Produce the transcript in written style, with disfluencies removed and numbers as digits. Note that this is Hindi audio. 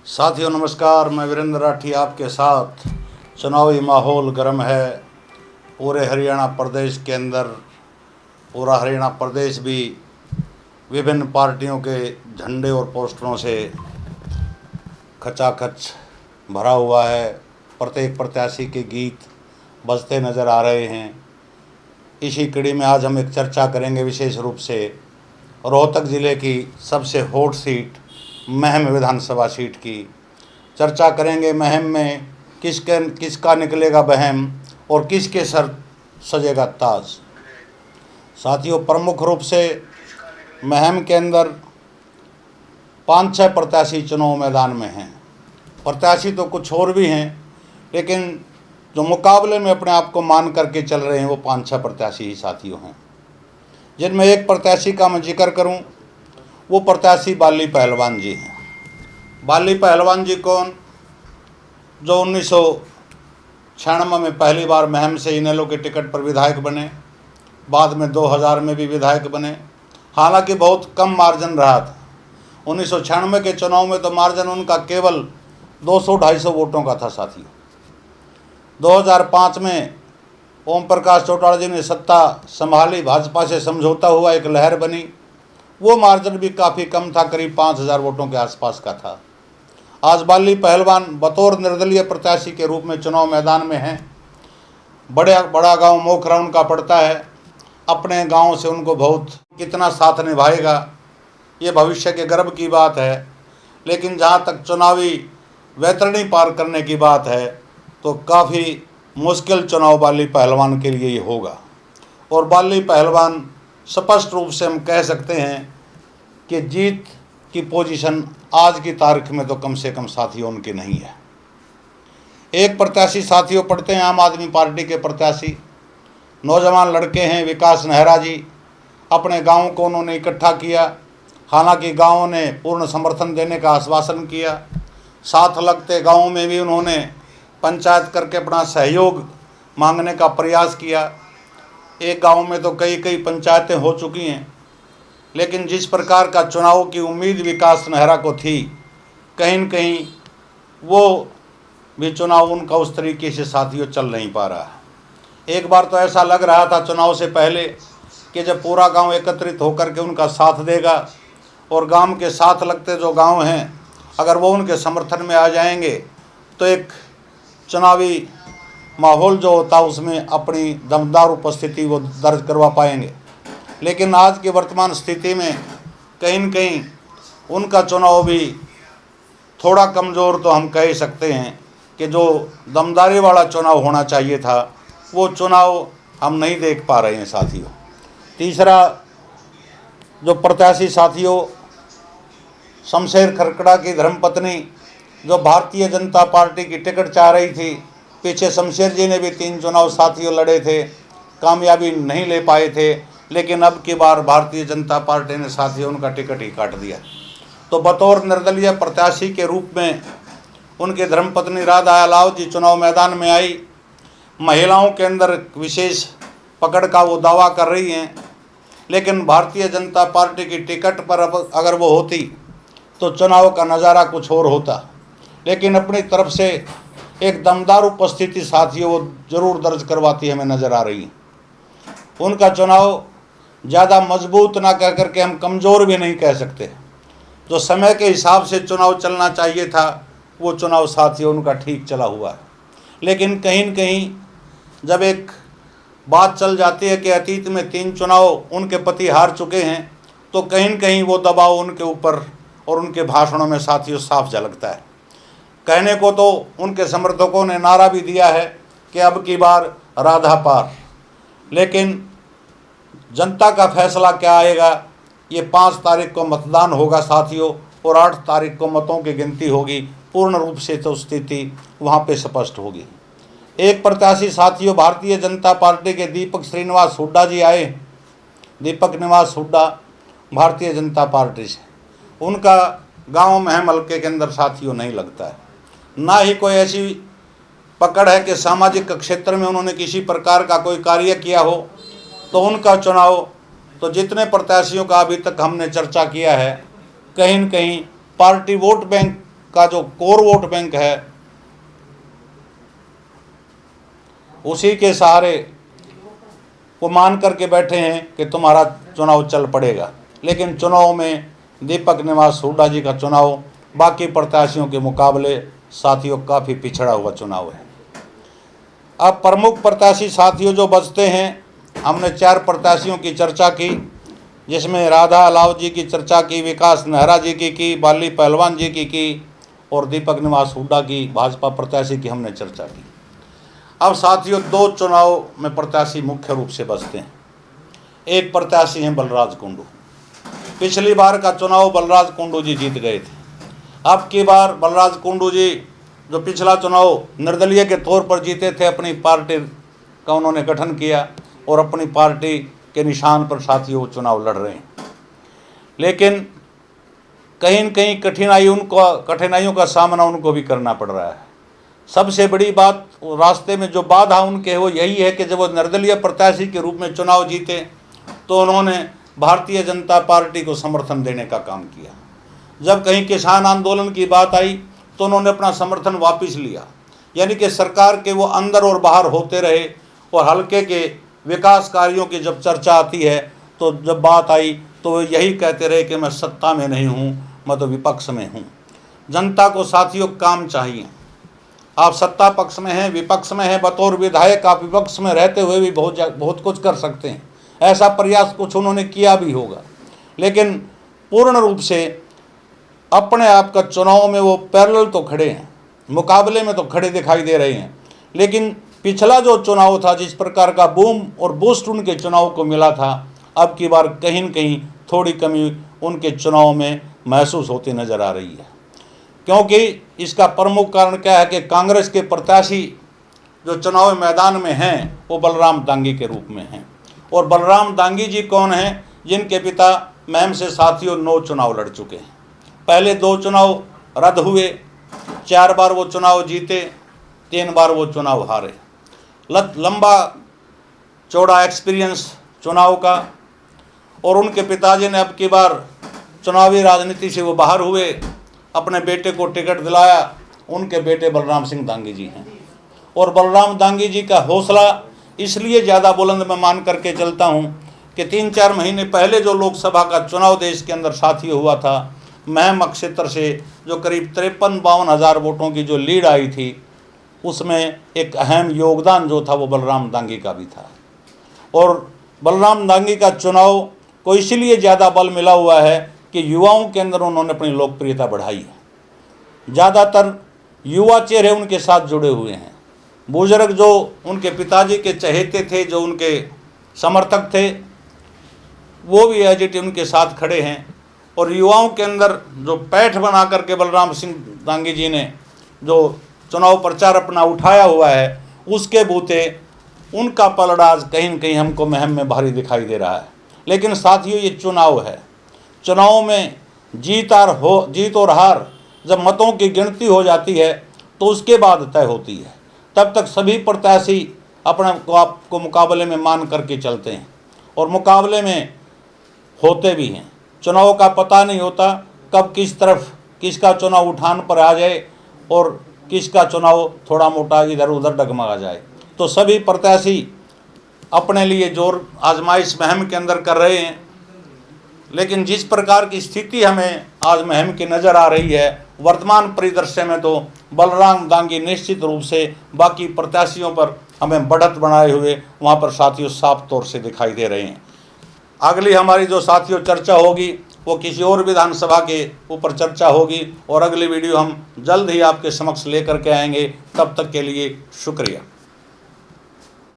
साथियों नमस्कार, मैं वीरेंद्र राठी आपके साथ। चुनावी माहौल गर्म है पूरे हरियाणा प्रदेश के अंदर। पूरा हरियाणा प्रदेश भी विभिन्न पार्टियों के झंडे और पोस्टरों से खचाखच भरा हुआ है। प्रत्येक प्रत्याशी के गीत बजते नज़र आ रहे हैं। इसी कड़ी में आज हम एक चर्चा करेंगे विशेष रूप से रोहतक ज़िले की सबसे हॉट सीट महम विधानसभा सीट की चर्चा करेंगे। महम में किसका निकलेगा बहम और किसके सर सजेगा ताज। साथियों, प्रमुख रूप से महम के अंदर 5-6 प्रत्याशी चुनाव मैदान में हैं। प्रत्याशी तो कुछ और भी हैं, लेकिन जो मुकाबले में अपने आप को मान करके चल रहे हैं वो 5-6 प्रत्याशी ही साथियों हैं, जिनमें एक प्रत्याशी का मैं जिक्र करूं, वो प्रत्याशी बाली पहलवान जी हैं। बाली पहलवान जी कौन? जो 1996 में पहली बार महम से इनेलो के टिकट पर विधायक बने, बाद में 2000 में भी विधायक बने। हालांकि बहुत कम मार्जिन रहा था। 1996 के चुनाव में तो मार्जिन उनका केवल 200-250 वोटों का था साथियों। 2005 में ओम प्रकाश चौटाला जी ने सत्ता संभाली, भाजपा से समझौता हुआ, एक लहर बनी। वो मार्जिन भी काफ़ी कम था, करीब 5000 वोटों के आसपास का था। आज बाली पहलवान बतौर निर्दलीय प्रत्याशी के रूप में चुनाव मैदान में हैं। बड़ा गांव मोखरा उनका पड़ता है। अपने गांव से उनको बहुत कितना साथ निभाएगा ये भविष्य के गर्व की बात है। लेकिन जहां तक चुनावी वैतरणी पार करने की बात है तो काफ़ी मुश्किल चुनाव बाली पहलवान के लिए ये होगा। और बाली पहलवान स्पष्ट रूप से हम कह सकते हैं कि जीत की पोजीशन आज की तारीख में तो कम से कम साथियों उनकी नहीं है। एक प्रत्याशी साथियों पढ़ते हैं आम आदमी पार्टी के प्रत्याशी, नौजवान लड़के हैं, विकास नेहरा जी। अपने गांव को उन्होंने इकट्ठा किया। हालांकि गांवों ने पूर्ण समर्थन देने का आश्वासन किया। साथ लगते गांवों में भी उन्होंने पंचायत करके अपना सहयोग मांगने का प्रयास किया। एक गांव में तो कई पंचायतें हो चुकी हैं, लेकिन जिस प्रकार का चुनाव की उम्मीद विकास नेहरा को थी, कहीं न कहीं वो भी चुनाव उनका उस तरीके से साथियों चल नहीं पा रहा है। एक बार तो ऐसा लग रहा था चुनाव से पहले कि जब पूरा गांव एकत्रित होकर के उनका साथ देगा और गांव के साथ लगते जो गांव हैं अगर वो उनके समर्थन में आ जाएंगे तो एक चुनावी माहौल जो होता है उसमें अपनी दमदार उपस्थिति वो दर्ज करवा पाएंगे। लेकिन आज की वर्तमान स्थिति में कहीं न कहीं उनका चुनाव भी थोड़ा कमज़ोर तो हम कह सकते हैं कि जो दमदारी वाला चुनाव होना चाहिए था वो चुनाव हम नहीं देख पा रहे हैं साथियों। तीसरा जो प्रत्याशी साथियों, शमशेर खरकड़ा की धर्मपत्नी, जो भारतीय जनता पार्टी की टिकट चाह रही थी। पीछे शमशेर जी ने भी 3 चुनाव साथियों लड़े थे, कामयाबी नहीं ले पाए थे, लेकिन अब की बार भारतीय जनता पार्टी ने साथियों उनका टिकट ही काट दिया। तो बतौर निर्दलीय प्रत्याशी के रूप में उनकी धर्मपत्नी राधा अलाव जी चुनाव मैदान में आई। महिलाओं के अंदर विशेष पकड़ का वो दावा कर रही हैं, लेकिन भारतीय जनता पार्टी की टिकट पर अब अगर वो होती तो चुनाव का नज़ारा कुछ और होता। लेकिन अपनी तरफ से एक दमदार उपस्थिति साथियों वो जरूर दर्ज करवाती हमें नज़र आ रही है। उनका चुनाव ज़्यादा मजबूत ना कह करके हम कमज़ोर भी नहीं कह सकते। जो समय के हिसाब से चुनाव चलना चाहिए था वो चुनाव साथियों उनका ठीक चला हुआ है। लेकिन कहीं न कहीं जब एक बात चल जाती है कि अतीत में 3 चुनाव उनके पति हार चुके हैं तो कहीं न कहीं वो दबाव उनके ऊपर और उनके भाषणों में साथियों साफ झलकता है। कहने को तो उनके समर्थकों ने नारा भी दिया है कि अब की बार राधा पार, लेकिन जनता का फैसला क्या आएगा ये 5 तारीख को मतदान होगा साथियों, और 8 तारीख को मतों की गिनती होगी। पूर्ण रूप से तो स्थिति वहाँ पे स्पष्ट होगी। एक प्रत्याशी साथियों भारतीय जनता पार्टी के दीपक श्रीनिवास हुड्डा जी आए। दीपक निवास हुड्डा भारतीय जनता पार्टी से, उनका गांव महम हल्के के अंदर साथियों नहीं लगता है। ना ही कोई ऐसी पकड़ है कि सामाजिक क्षेत्र में उन्होंने किसी प्रकार का कोई कार्य किया हो। तो उनका चुनाव तो जितने प्रत्याशियों का अभी तक हमने चर्चा किया है, कहीं न कहीं पार्टी वोट बैंक का जो कोर वोट बैंक है उसी के सहारे वो मान करके बैठे हैं कि तुम्हारा चुनाव चल पड़ेगा। लेकिन चुनाव में दीपक निवास हुड्डा जी का चुनाव बाकी प्रत्याशियों के मुकाबले साथियों काफ़ी पिछड़ा हुआ चुनाव है। अब प्रमुख प्रत्याशी साथियों जो बचते हैं, हमने 4 प्रत्याशियों की चर्चा की, जिसमें राधा अलाव जी की चर्चा की, विकास नेहरा जी की, बाली पहलवान जी की और दीपक निवास हुड्डा की, भाजपा प्रत्याशी की हमने चर्चा की। अब साथियों 2 चुनाव में प्रत्याशी मुख्य रूप से बचते हैं। एक प्रत्याशी हैं बलराज कुंडू। पिछली बार का चुनाव बलराज कुंडू जी जीत गए थे। अब की बार बलराज कुंडू जी जो पिछला चुनाव निर्दलीय के तौर पर जीते थे, अपनी पार्टी का उन्होंने गठन किया और अपनी पार्टी के निशान पर साथियों चुनाव लड़ रहे हैं। लेकिन कहीं न कहीं कठिनाइयों का सामना उनको भी करना पड़ रहा है। सबसे बड़ी बात, रास्ते में जो बाधा उनके वो यही है कि जब वो निर्दलीय प्रत्याशी के रूप में चुनाव जीते तो उन्होंने भारतीय जनता पार्टी को समर्थन देने का काम किया। जब कहीं किसान आंदोलन की बात आई तो उन्होंने अपना समर्थन वापस लिया, यानी कि सरकार के वो अंदर और बाहर होते रहे। और हल्के के विकास कार्यों की जब चर्चा आती है तो जब बात आई तो वो यही कहते रहे कि मैं सत्ता में नहीं हूँ, मैं तो विपक्ष में हूँ। जनता को साथियों काम चाहिए। आप सत्ता पक्ष में हैं, विपक्ष में हैं, बतौर विधायक आप विपक्ष में रहते हुए भी बहुत कुछ कर सकते हैं। ऐसा प्रयास कुछ उन्होंने किया भी होगा, लेकिन पूर्ण रूप से अपने आप का चुनाव में वो पैरेलल तो खड़े हैं, मुकाबले में तो खड़े दिखाई दे रहे हैं। लेकिन पिछला जो चुनाव था, जिस प्रकार का बूम और बूस्ट उनके चुनाव को मिला था, अब की बार कहीं न कहीं थोड़ी कमी उनके चुनाव में महसूस होती नज़र आ रही है। क्योंकि इसका प्रमुख कारण क्या है कि कांग्रेस के प्रत्याशी जो चुनाव मैदान में हैं वो बलराम दांगी के रूप में हैं। और बलराम दांगी जी कौन हैं? जिनके पिता मैम से साथियों 9 चुनाव लड़ चुके हैं। पहले 2 चुनाव रद्द हुए, 4 बार वो चुनाव जीते, 3 बार वो चुनाव हारे। लंबा चौड़ा एक्सपीरियंस चुनाव का। और उनके पिताजी ने अब की बार चुनावी राजनीति से वो बाहर हुए, अपने बेटे को टिकट दिलाया। उनके बेटे बलराम सिंह दांगी जी हैं। और बलराम दांगी जी का हौसला इसलिए ज़्यादा बुलंद मैं मान करके चलता हूँ कि 3-4 महीने पहले जो लोकसभा का चुनाव देश के अंदर साथियों हुआ था, महम क्षेत्र से जो करीब 53-52 हज़ार वोटों की जो लीड आई थी, उसमें एक अहम योगदान जो था वो बलराम दांगी का भी था। और बलराम दांगी का चुनाव को इसलिए ज़्यादा बल मिला हुआ है कि युवाओं के अंदर उन्होंने अपनी लोकप्रियता बढ़ाई है। ज़्यादातर युवा चेहरे उनके साथ जुड़े हुए हैं। बुजुर्ग जो उनके पिताजी के चहेते थे, जो उनके समर्थक थे, वो भी एजिट उनके साथ खड़े हैं। और युवाओं के अंदर जो पैठ बना करके बलराम सिंह दांगी जी ने जो चुनाव प्रचार अपना उठाया हुआ है, उसके बूते उनका पलड़ा आज कहीं न कहीं हमको महम में भारी दिखाई दे रहा है। लेकिन साथियों ये चुनाव है। चुनाव में जीत और हार जब मतों की गिनती हो जाती है तो उसके बाद तय होती है। तब तक सभी प्रत्याशी अपने को मुकाबले में मान करके चलते हैं और मुकाबले में होते भी हैं। चुनाव का पता नहीं होता कब किस तरफ किसका चुनाव उठान पर आ जाए और किसका चुनाव थोड़ा मोटा इधर उधर डगमगा जाए। तो सभी प्रत्याशी अपने लिए जोर आजमाइश महम के अंदर कर रहे हैं। लेकिन जिस प्रकार की स्थिति हमें आज महम की नज़र आ रही है, वर्तमान परिदृश्य में तो बलराम दांगी निश्चित रूप से बाकी प्रत्याशियों पर हमें बढ़त बनाए हुए वहाँ पर साथियों साफ तौर से दिखाई दे रहे हैं। अगली हमारी जो साथियों चर्चा होगी वो किसी और विधानसभा के ऊपर चर्चा होगी और अगली वीडियो हम जल्द ही आपके समक्ष लेकर के आएंगे। तब तक के लिए शुक्रिया।